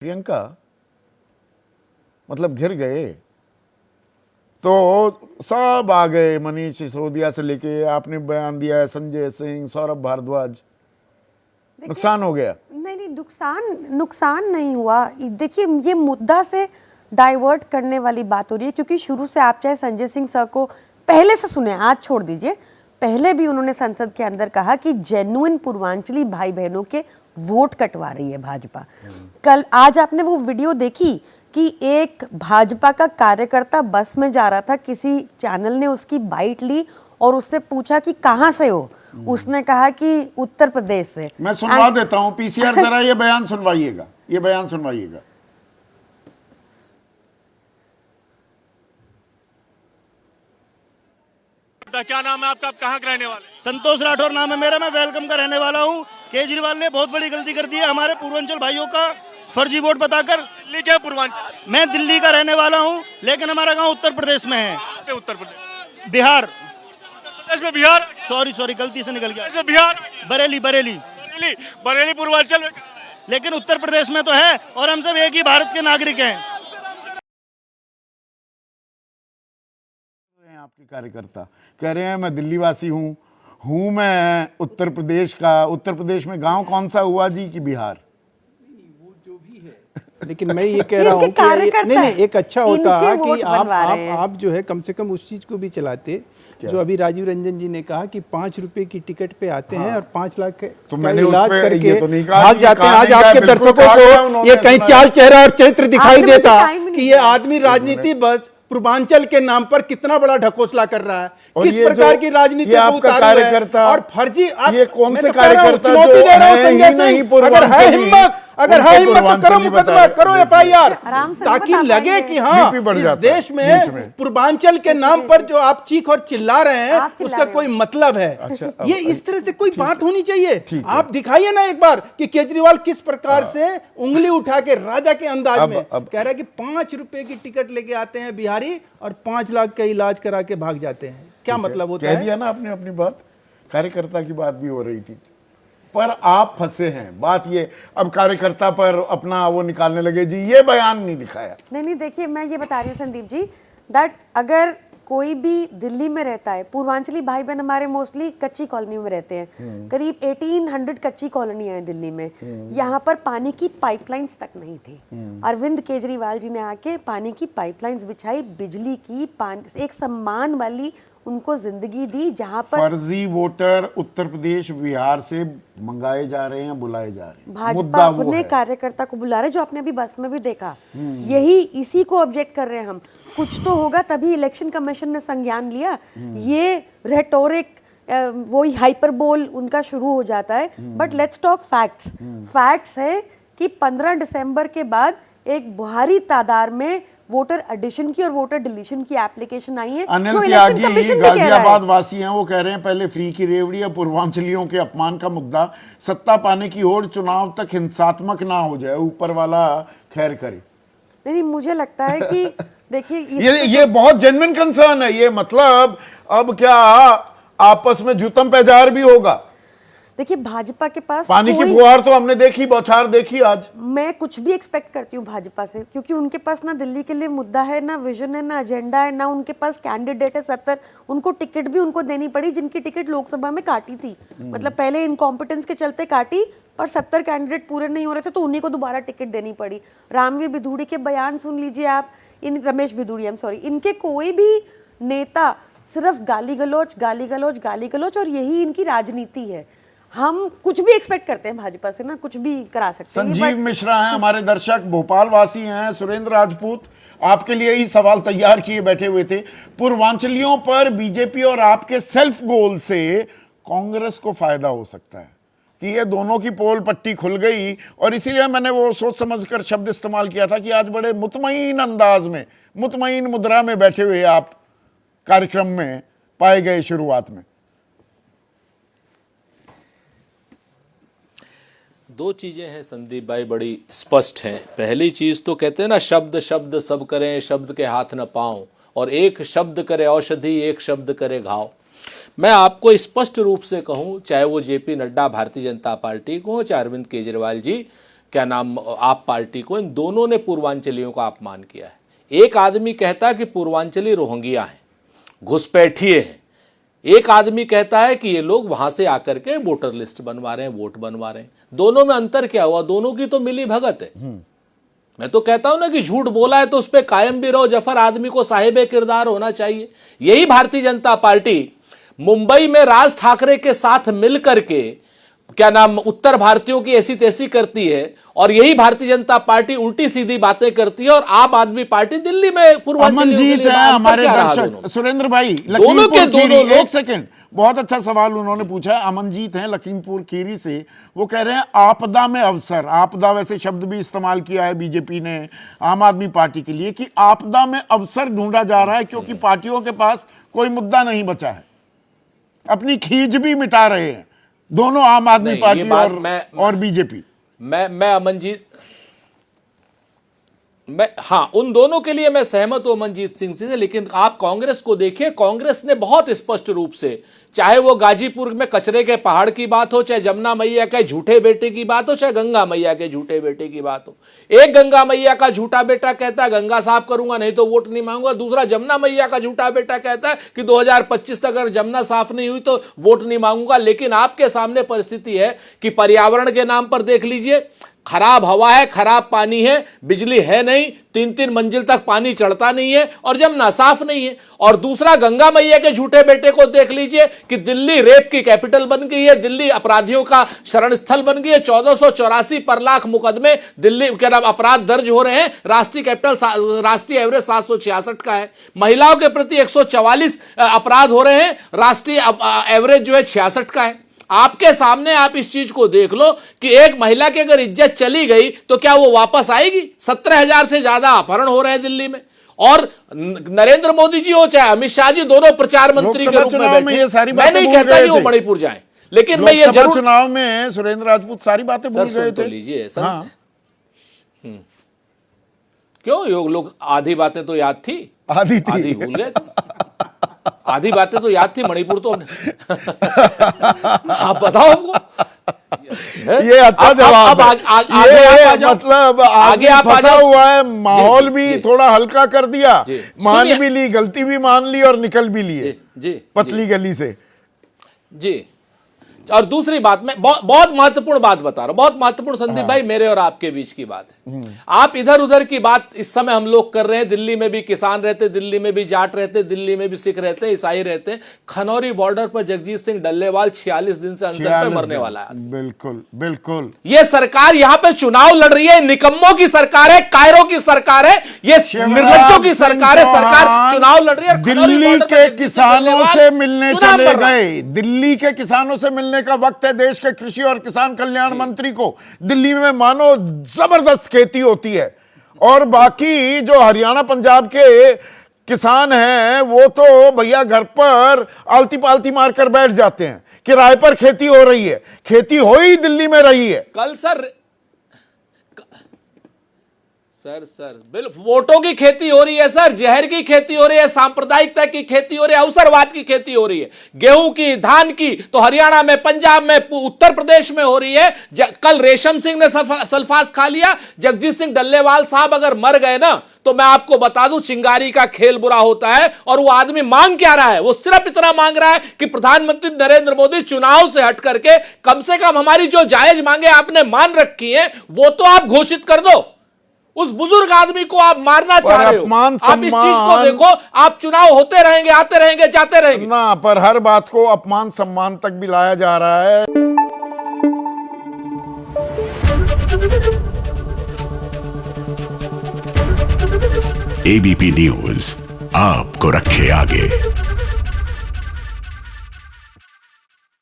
प्रियंका मतलब घिर गए तो सब आ गए। मनीष सिसोदिया से लेके आपने बयान दिया है, संजय सिंह, सौरभ भारद्वाज। नुकसान हो गया? नहीं नहीं, नुकसान नहीं हुआ। देखिए, ये मुद्दा से डाइवर्ट करने वाली बात हो रही है, क्योंकि शुरू से आप चाहे संजय सिंह सर को पहले से सुने, आज छोड़ दीजिए, पहले भी उन्होंने संसद के अंदर कहा कि जेन्युइन पूर्वांचली भाई बहनों के वोट कटवा रही है भाजपा। कल आज आपने वो वीडियो देखी कि एक भाजपा का कार्यकर्ता बस में जा रहा था, किसी चैनल ने उसकी बाइट ली और उससे पूछा कि कहां से हो। उसने कहा कि उत्तर प्रदेश से। मैं सुनवा देता हूं पीसीआर, जरा ये बयान सुनवाइएगा, ये बयान सुनवाइएगा। क्या नाम है आपका, आप कहाँ के रहने वाले? संतोष राठौर नाम है मेरा, मैं वेलकम का रहने वाला हूँ। केजरीवाल ने बहुत बड़ी गलती कर दी है हमारे पूर्वांचल भाइयों का फर्जी वोट बताकर। दिल्ली क्या पूर्वांचल? मैं दिल्ली का रहने वाला हूँ, लेकिन हमारा गांव उत्तर प्रदेश में है। उत्तर प्रदेश? बिहार। उत्तर प्रदेश में बिहार? सॉरी गलती से निकल गया। बिहार? बरेली। बरेली पूर्वांचल में, लेकिन उत्तर प्रदेश में तो है, और हम सब एक ही भारत के नागरिक हैं। आपके कार्यकर्ता कह रहे हैं मैं दिल्ली वासी हूँ मैं उत्तर प्रदेश का। उत्तर प्रदेश में गांव कौन सा हुआ जी कि बिहार? वो जो भी है, लेकिन मैं ये कह रहा हूँ कि नहीं, एक अच्छा होता है कि आप जो है कम से कम उस चीज को भी चलाते जो अभी राजीव रंजन जी ने कहा कि 5 रुपए की टिकट पे आते हैं और 5 लाख तो का इलाज करके तो भाग जाते हैं। आज आपके दर्शकों को ये कहीं चाल चेहरा और चरित्र दिखाई देता कि ये आदमी राजनीति बस पूर्वांचल के नाम पर कितना बड़ा ढकोसला कर रहा है, किस प्रकार की राजनीति को उतारू है और फर्जी। आप ये कौन से तो कार्यकर्ता चुनौती दे रहा हूं संजय सिंह, अगर है हिम्मत तो करो मुकदमा, करो एफआईआर, ताकि लगे कि हाँ इस देश में पूर्वांचल के नाम पर जो आप चीख और चिल्ला रहे हैं उसका कोई मतलब है। ये इस तरह से कोई बात होनी चाहिए। आप दिखाइए ना एक बार कि केजरीवाल किस प्रकार से उंगली उठा के राजा के अंदाज में कह रहा है कि 5 रुपए की टिकट लेके आते हैं बिहारी और 5 लाख का इलाज करा के भाग जाते हैं। क्या मतलब होता है? कह दिया ना आपने अपनी बात। कार्यकर्ता की बात भी हो रही थी, पर आप फंसे हैं। बात ये, अब कार्यकर्ता पर अपना वो निकालने लगे जी, ये बयान नहीं दिखाया। नहीं, देखिए, मैं ये बता रही हूँ संदीप जी, दैट अगर कोई भी दिल्ली में रहता है, पूर्वांचली भाई बहन हमारे मोस्टली कच्ची कॉलोनी में रहते हैं, करीब 1800 कच्ची कॉलोनियां हैं दिल्ली में। यहाँ पर पानी की पाइपलाइंस तक नहीं थी। अरविंद केजरीवाल जी ने आके पानी की पाइपलाइंस बिछाई, बिजली की, पानी, एक सम्मान वाली उनको जिंदगी दी। जहां पर फर्जी वोटर उत्तर प्रदेश बिहार से मंगाए जा रहे हैं, बुलाए जा रहे हैं। भाजपा अपने कार्यकर्ता को बुला रहे, जो आपने अभी बस में भी देखा। यही इसी को ऑब्जेक्ट कर रहे हैं हम। कुछ तो होगा तभी इलेक्शन कमीशन ने संज्ञान लिया। ये रेटोरिक, वही हाइपरबोल उनका शुरू हो जाता है। But let's talk facts. Facts है कि 15 दिसंबर के बाद एक भारी तादाद में वोटर एडिशन की और वोटर डिलीशन की एप्लीकेशन आई है। अनिल त्यागी गाजियाबाद वासी हैं, वो कह रहे हैं पहले फ्री की रेवड़ी और पूर्वांचलियों के अपमान का मुद्दा सत्ता पाने की होड़ चुनाव तक हिंसात्मक ना हो जाए, ऊपर वाला खैर करे। नहीं, मुझे लगता है कि देखिए ये बहुत जेन्युइन कंसर्न है। ये मतलब अब क्या आपस में जूतम पैजार भी होगा? देखिए, भाजपा के पास पानी की फुहार तो हमने देखी, बौछार देखी। आज मैं कुछ भी एक्सपेक्ट करती हूँ भाजपा से, क्योंकि उनके पास ना दिल्ली के लिए मुद्दा है, ना विजन है, ना एजेंडा है, ना उनके पास कैंडिडेट है। 70 उनको टिकट भी उनको देनी पड़ी, जिनकी टिकट लोकसभा में काटी थी। मतलब पहले इनकॉम्पिटेंस के चलते काटी, पर 70 कैंडिडेट पूरे नहीं हो रहे थे तो उन्हीं को दोबारा टिकट देनी पड़ी। रामवीर भिदुड़ी के बयान सुन लीजिए आप, रमेश भिदुड़ी, इनके कोई भी नेता सिर्फ गाली गलोच और यही इनकी राजनीति है। हम कुछ भी एक्सपेक्ट करते हैं भाजपा से, ना कुछ भी करा सकते हैं। संजीव मिश्रा हैं हमारे दर्शक, भोपाल वासी हैं। सुरेंद्र राजपूत आपके लिए ही सवाल तैयार किए बैठे हुए थे। पूर्वांचलियों पर बीजेपी और आपके सेल्फ गोल से कांग्रेस को फायदा हो सकता है कि ये दोनों की पोल पट्टी खुल गई, और इसीलिए मैंने वो सोच समझकर शब्द इस्तेमाल किया था कि आज बड़े मुतमईन अंदाज में, मुतमईन मुद्रा में बैठे हुए आप कार्यक्रम में पाए गए शुरुआत में। दो चीजें हैं संदीप भाई, बड़ी स्पष्ट हैं। पहली चीज तो कहते हैं ना, शब्द शब्द सब करें, शब्द के हाथ न पाओ, और एक शब्द करे औषधि, एक शब्द करे घाव। मैं आपको स्पष्ट रूप से कहूं, चाहे वो जेपी नड्डा भारतीय जनता पार्टी को, चाहे अरविंद केजरीवाल जी, क्या नाम आप पार्टी को, इन दोनों ने पूर्वांचलियों का अपमान किया है। एक आदमी कहता है कि पूर्वांचली रोहिंग्या हैं, घुसपैठिए हैं। एक आदमी कहता है कि ये लोग वहां से आकर के वोटर लिस्ट बनवा रहे हैं, वोट बनवा रहे हैं। दोनों में अंतर क्या हुआ? दोनों की तो मिली भगत है। मैं तो कहता हूं ना कि झूठ बोला है तो उस पर कायम भी रहो। जफर आदमी को साहिबे किरदार होना चाहिए। यही भारतीय जनता पार्टी मुंबई में राज ठाकरे के साथ मिलकर के क्या नाम उत्तर भारतीयों की ऐसी तैसी करती है, और यही भारतीय जनता पार्टी उल्टी सीधी बातें करती है। और आप आदमी पार्टी दिल्ली में अमनजीत है हमारे दर्शक। सुरेंद्र भाई, लखीमपुर खीरी, एक सेकंड, बहुत अच्छा सवाल उन्होंने पूछा है। अमनजीत हैं लखीमपुर खीरी से, वो कह रहे हैं आपदा में अवसर। आपदा वैसे शब्द भी इस्तेमाल किया है बीजेपी ने आम आदमी पार्टी के लिए कि आपदा में अवसर ढूंढा जा रहा है, क्योंकि पार्टियों के पास कोई मुद्दा नहीं बचा है, अपनी खींच भी मिटा रहे हैं दोनों, आम आदमी पार्टी और बीजेपी। मैं अमनजीत, हाँ, उन दोनों के लिए मैं सहमत हूं अमनजीत सिंह से। लेकिन आप कांग्रेस को देखिए, कांग्रेस ने बहुत स्पष्ट रूप से, चाहे वो गाजीपुर में कचरे के पहाड़ की बात हो, चाहे जमुना मैया के झूठे बेटे की बात हो, चाहे गंगा मैया के झूठे बेटे की बात हो। एक गंगा मैया का झूठा बेटा कहता है गंगा साफ करूंगा नहीं तो वोट नहीं मांगूंगा। दूसरा जमुना मैया का झूठा बेटा कहता है कि 2025 तक अगर जमुना साफ नहीं हुई तो वोट नहीं मांगूंगा। लेकिन आपके सामने परिस्थिति है कि पर्यावरण के नाम पर देख लीजिए, खराब हवा है, खराब पानी है, बिजली है नहीं, 3-3 मंजिल तक पानी चढ़ता नहीं है, और जमुना साफ नहीं है। और दूसरा गंगा मैया के झूठे बेटे को देख लीजिए कि दिल्ली रेप की कैपिटल बन गई है, दिल्ली अपराधियों का शरण स्थल बन गई है। 1484 पर लाख मुकदमे दिल्ली के नाम अपराध दर्ज हो रहे हैं। राष्ट्रीय एवरेज 766 का है। महिलाओं के प्रति 144 अपराध हो रहे हैं, राष्ट्रीय एवरेज जो है 66 का है। आपके सामने आप इस चीज को देख लो कि एक महिला की अगर इज्जत चली गई तो क्या वो वापस आएगी? 17,000 से ज्यादा अपहरण हो रहे हैं दिल्ली में। और नरेंद्र मोदी जी हो चाहे अमित शाह जी, दोनों प्रचार मंत्री के रूप में बैठे। ये सारी मैं नहीं कहता कि वो मणिपुर जाए, लेकिन मैं ये जरूर, चुनाव में सुरेंद्र राजपूत सारी बातें भूल गए थे। लीजिए सर, हाँ। क्यों लोग आधी बातें तो याद थी, आधी भूल गए थे। आधी बातें तो याद थी, मणिपुर तो आप बताओ हमको। ये अच्छा जवाब है। मतलब आगे फंसा हुआ है, माहौल भी थोड़ा हल्का कर दिया, मान भी ली, गलती भी मान ली और निकल भी लिए पतली गली से। जी, और दूसरी बात, मैं बहुत महत्वपूर्ण बात बता रहा हूं, बहुत महत्वपूर्ण संदीप भाई, मेरे और आपके बीच की बात है। आप इधर उधर की बात इस समय हम लोग कर रहे हैं। दिल्ली में भी किसान रहते, दिल्ली में भी जाट रहते, दिल्ली में भी सिख रहते, ईसाई रहते हैं। खनौरी बॉर्डर पर जगजीत सिंह डल्लेवाल 46 दिन से अनशन पे मरने वाला है। बिल्कुल बिल्कुल। ये सरकार यहां पे चुनाव लड़ रही है, निकम्मों की सरकार है, कायरों की सरकार है, ये निर्लज्जों की सरकार है। सरकार चुनाव लड़ रही है। दिल्ली के किसानों से मिलने चले गए, दिल्ली के किसानों से मिलने का वक्त है। देश के कृषि और किसान कल्याण मंत्री को, दिल्ली में मानो जबरदस्त खेती होती है, और बाकी जो हरियाणा पंजाब के किसान हैं वो तो भैया घर पर आलती पालती मारकर बैठ जाते हैं। किराए पर खेती हो रही है, खेती हो ही दिल्ली में रही है। कल सर वोटों की खेती हो रही है सर, जहर की खेती हो रही है, सांप्रदायिकता की खेती हो रही है, अवसरवाद की खेती हो रही है, गेहूं की, धान की तो हरियाणा में, पंजाब में, उत्तर प्रदेश में हो रही है। कल रेशम सिंह ने सल्फास खा लिया। जगजीत सिंह डल्लेवाल साहब अगर मर गए ना तो मैं आपको बता दूं चिंगारी का खेल बुरा होता है। और वो आदमी मांग क्या रहा है? वो सिर्फ इतना मांग रहा है कि प्रधानमंत्री नरेंद्र मोदी चुनाव से हट करके कम से कम हमारी जो जायज मांगे आपने मान रखी है वो तो आप घोषित कर दो। उस बुजुर्ग आदमी को आप मारना चाह रहे हो। आप इस चीज को देखो, आप चुनाव होते रहेंगे, आते रहेंगे, जाते रहेंगे ना, पर हर बात को अपमान सम्मान तक भी लाया जा रहा है। एबीपी न्यूज आपको रखे आगे।